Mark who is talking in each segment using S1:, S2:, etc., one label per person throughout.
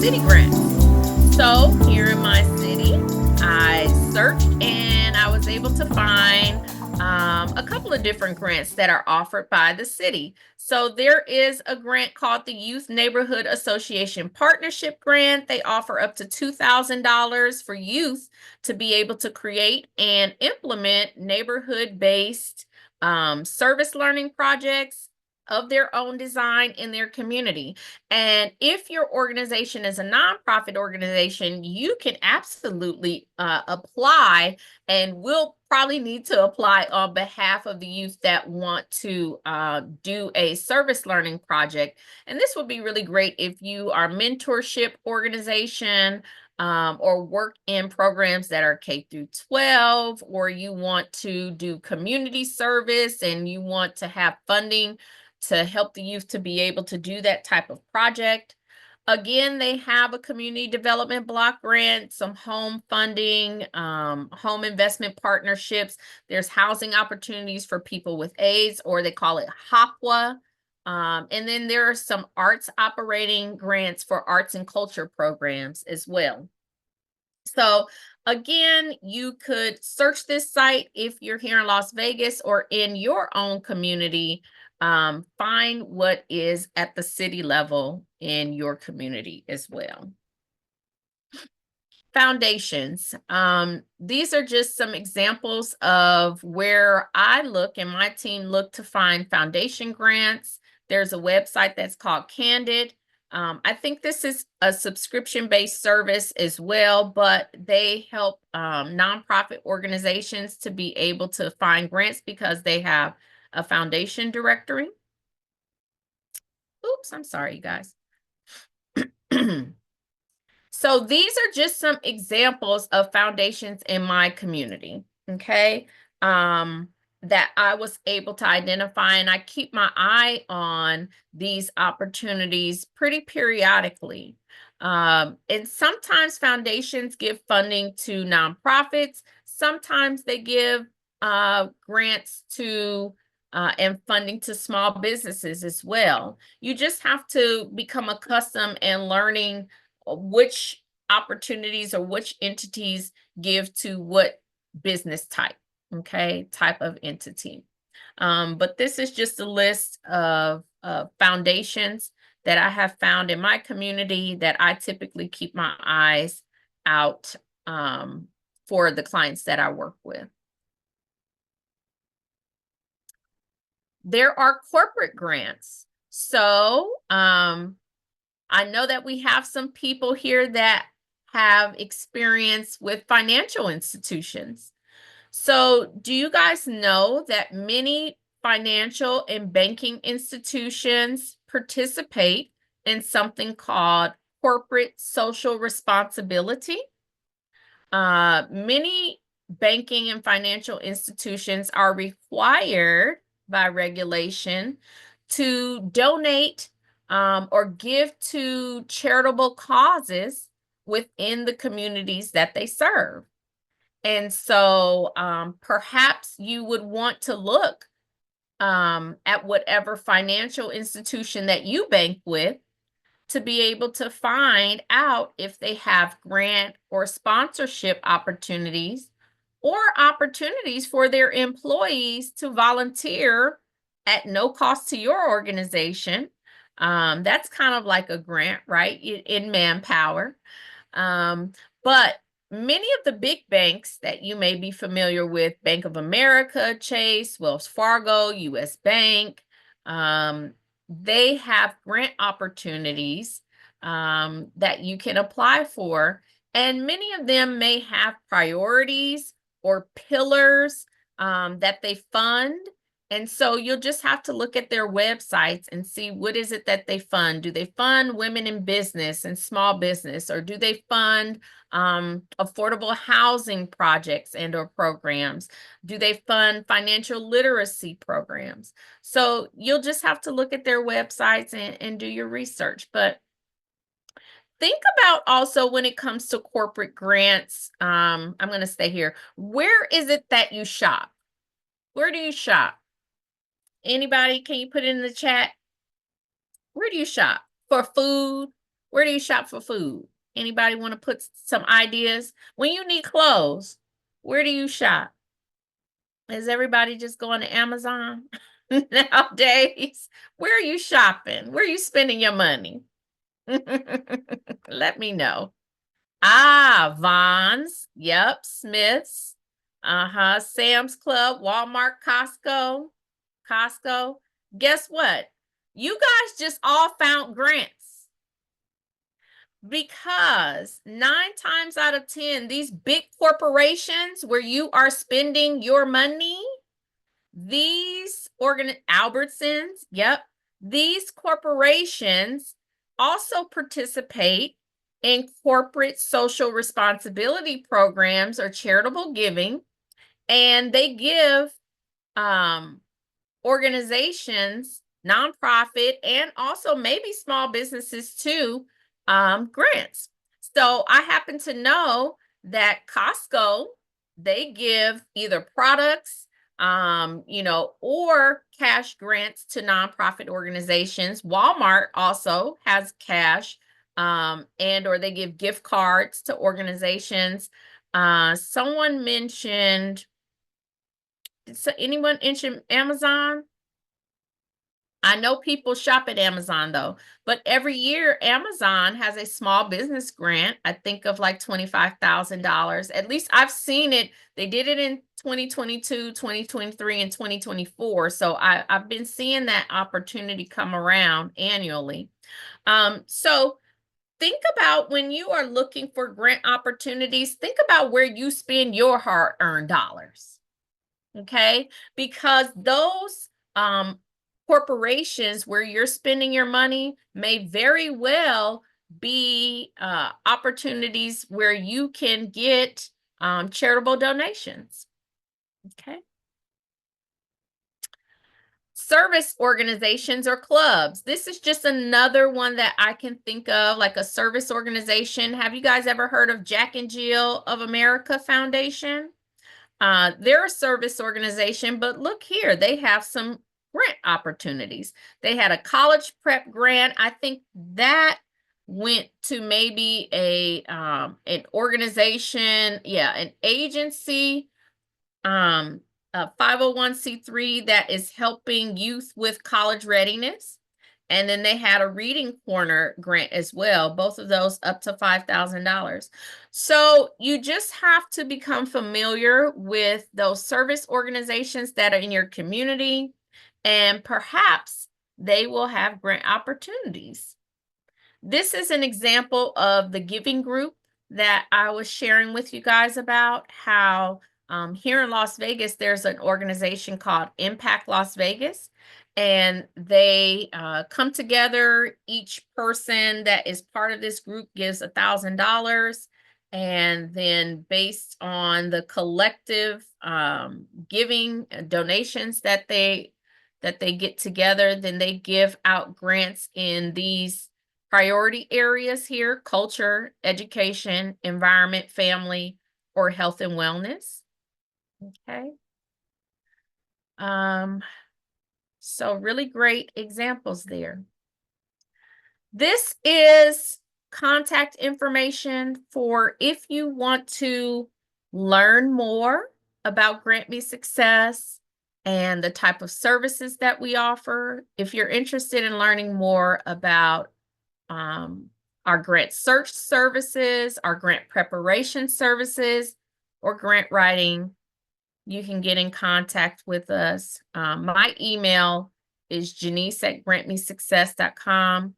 S1: city grants. So here in my city, I searched and I was able to find a couple of different grants that are offered by the city. So there is a grant called the Youth Neighborhood Association Partnership Grant. They offer up to $2,000 for youth to be able to create and implement neighborhood-based service learning projects of their own design in their community. And if your organization is a nonprofit organization, you can absolutely apply, and will probably need to apply on behalf of the youth that want to do a service learning project. And this would be really great if you are a mentorship organization, or work in programs that are K through 12, or you want to do community service and you want to have funding to help the youth to be able to do that type of project. Again, they have a community development block grant, some home funding, home investment partnerships. There's housing opportunities for people with AIDS, or they call it HOPWA. And then there are some arts operating grants for arts and culture programs as well. So again, you could search this site if you're here in Las Vegas or in your own community. Find what is at the city level in your community as well. Foundations. These are just some examples of where I look and my team look to find foundation grants. There's a website that's called Candid. I think this is a subscription-based service as well, but they help nonprofit organizations to be able to find grants because they have a foundation directory. Oops, I'm sorry, you guys. So these are just some examples of foundations in my community, okay, that I was able to identify, and I keep my eye on these opportunities pretty periodically. And sometimes foundations give funding to nonprofits. Sometimes they give grants to and funding to small businesses as well. You just have to become accustomed and learning which opportunities or which entities give to what business type, okay, type of entity. But this is just a list of foundations that I have found in my community that I typically keep my eyes out for the clients that I work with. There are corporate grants. So I know that we have some people here that have experience with financial institutions. So do you guys know that many financial and banking institutions participate in something called corporate social responsibility? Many banking and financial institutions are required by regulation to donate or give to charitable causes within the communities that they serve. And so perhaps you would want to look at whatever financial institution that you bank with to be able to find out if they have grant or sponsorship opportunities, or opportunities for their employees to volunteer at no cost to your organization. That's kind of like a grant, right, in manpower. But many of the big banks that you may be familiar with, Bank of America, Chase, Wells Fargo, US Bank, they have grant opportunities that you can apply for. And many of them may have priorities or pillars that they fund. And so you'll just have to look at their websites and see what is it that they fund. Do they fund women in business and small business, or do they fund affordable housing projects and or programs? Do they fund financial literacy programs? So you'll just have to look at their websites and do your research. But think about also when it comes to corporate grants, I'm going to stay here. Where is it that you shop? Where do you shop? Anybody, can you put it in the chat? Where do you shop for food? Where do you shop for food? Anybody want to put some ideas? When you need clothes, where do you shop? Is everybody just going to Amazon nowadays? Where are you shopping? Where are you spending your money? Let me know. Ah, Vons. Yep. Smith's. Sam's Club, Walmart, Costco. Guess what? You guys just all found grants because 9 times out of 10, these big corporations where you are spending your money, these Albertsons, yep, these corporations also participate in corporate social responsibility programs or charitable giving, and they give organizations, nonprofit, and also maybe small businesses too, grants. So I happen to know that Costco, they give either products, or cash grants to nonprofit organizations. Walmart also has cash, and or they give gift cards to organizations. Someone mentioned, so anyone mention Amazon? I know people shop at Amazon though, but every year Amazon has a small business grant. I think of like $25,000. At least I've seen it. They did it in 2022, 2023, and 2024. So I've been seeing that opportunity come around annually. So think about when you are looking for grant opportunities, think about where you spend your hard-earned dollars. Okay, because those corporations where you're spending your money may very well be opportunities where you can get charitable donations. Okay. Service organizations or clubs. This is just another one that I can think of, like a service organization. Have you guys ever heard of Jack and Jill of America Foundation? They're a service organization, but look here, they have some grant opportunities. They had a college prep grant. I think that went to maybe an organization, yeah, an agency, a 501c3 that is helping youth with college readiness. And then they had a reading corner grant as well, both of those up to $5,000. So you just have to become familiar with those service organizations that are in your community, and perhaps they will have grant opportunities. This is an example of the giving group that I was sharing with you guys about how here in Las Vegas, there's an organization called Impact Las Vegas, and they come together. Each person that is part of this group gives $1,000, and then based on the collective giving donations that they get together, then they give out grants in these priority areas here: culture, education, environment, family, or health and wellness. Okay. So really great examples there. This is contact information for if you want to learn more about Grant Me Success and the type of services that we offer. If you're interested in learning more about our grant search services, our grant preparation services, or grant writing, you can get in contact with us. My email is Janise@grantmesuccess.com.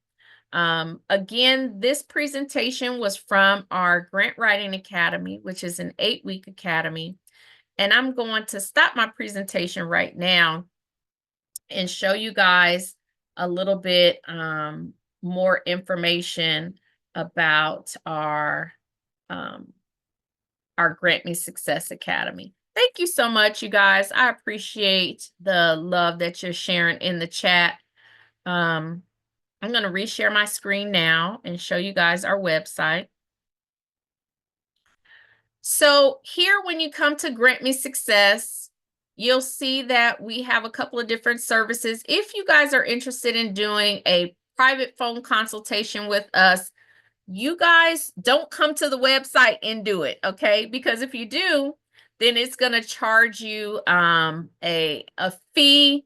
S1: Again, this presentation was from our Grant Writing Academy, which is an 8-week academy. And I'm going to stop my presentation right now and show you guys a little bit more information about our Grant Me Success Academy. Thank you so much, you guys. I appreciate the love that you're sharing in the chat. I'm going to reshare my screen now and show you guys our website. So here, when you come to Grant Me Success, you'll see that we have a couple of different services. If you guys are interested in doing a private phone consultation with us, you guys don't come to the website and do it, okay? Because if you do, then it's going to charge you a fee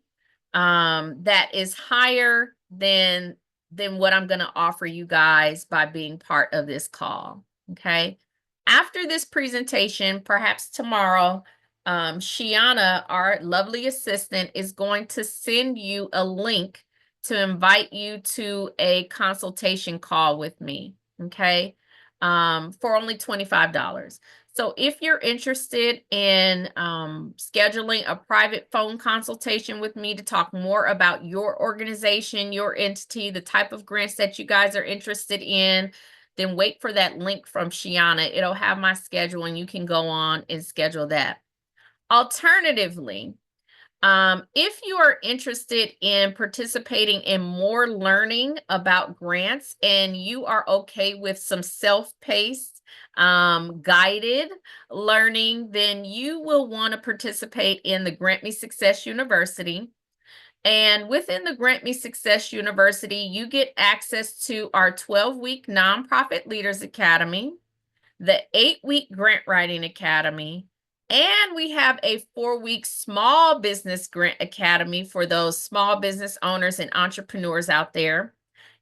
S1: that is higher than what I'm going to offer you guys by being part of this call, okay? After this presentation, perhaps tomorrow, Shiana, our lovely assistant, is going to send you a link to invite you to a consultation call with me, okay? For only $25. So if you're interested in scheduling a private phone consultation with me to talk more about your organization, your entity, the type of grants that you guys are interested in, then wait for that link from Shiana. It'll have my schedule and you can go on and schedule that. Alternatively, if you are interested in participating in more learning about grants and you are okay with some self-paced, guided learning, then you will want to participate in the Grant Me Success University. And within the Grant Me Success University, you get access to our 12-week Nonprofit Leaders Academy, the 8-week Grant Writing Academy, and we have a 4-week Small Business Grant Academy for those small business owners and entrepreneurs out there.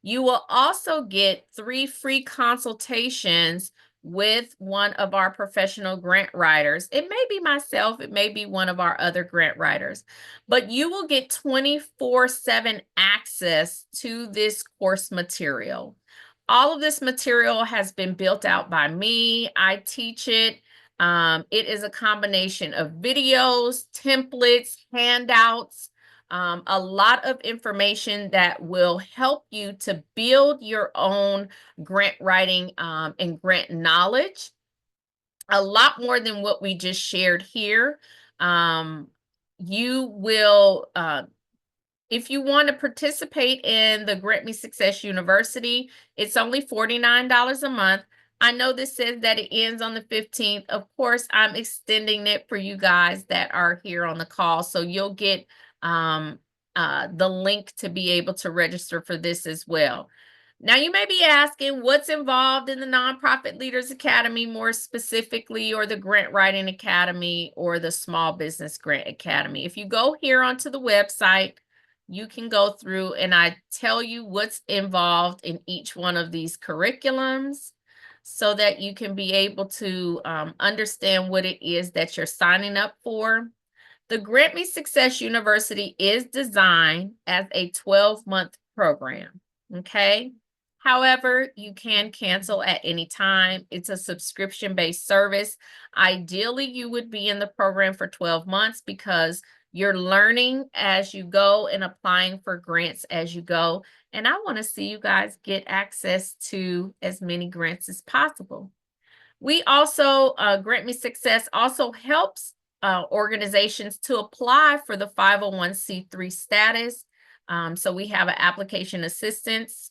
S1: You will also get 3 free consultations with one of our professional grant writers. It may be myself, it may be one of our other grant writers, but you will get 24/7 access to this course material. All of this material has been built out by me. I teach it. It is a combination of videos, templates, handouts, a lot of information that will help you to build your own grant writing and grant knowledge. A lot more than what we just shared here. You will if you want to participate in the Grant Me Success University, it's only $49 a month. I know this says that it ends on the 15th. Of course, I'm extending it for you guys that are here on the call. So you'll get the link to be able to register for this as well. Now, you may be asking what's involved in the Nonprofit Leaders Academy more specifically, or the Grant Writing Academy, or the Small Business Grant Academy. If you go here onto the website, you can go through and I tell you what's involved in each one of these curriculums so that you can be able to understand what it is that you're signing up for. The Grant Me Success University is designed as a 12-month program, okay? However, you can cancel at any time. It's a subscription-based service. Ideally, you would be in the program for 12 months because you're learning as you go and applying for grants as you go. And I want to see you guys get access to as many grants as possible. We also, Grant Me Success also helps organizations to apply for the 501c3 status. So we have an application assistance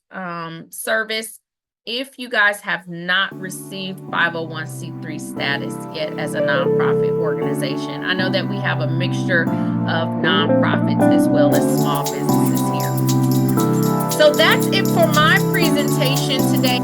S1: service. If you guys have not received 501c3 status yet as a nonprofit organization, I know that we have a mixture of nonprofits as well as small businesses here. So that's it for my presentation today.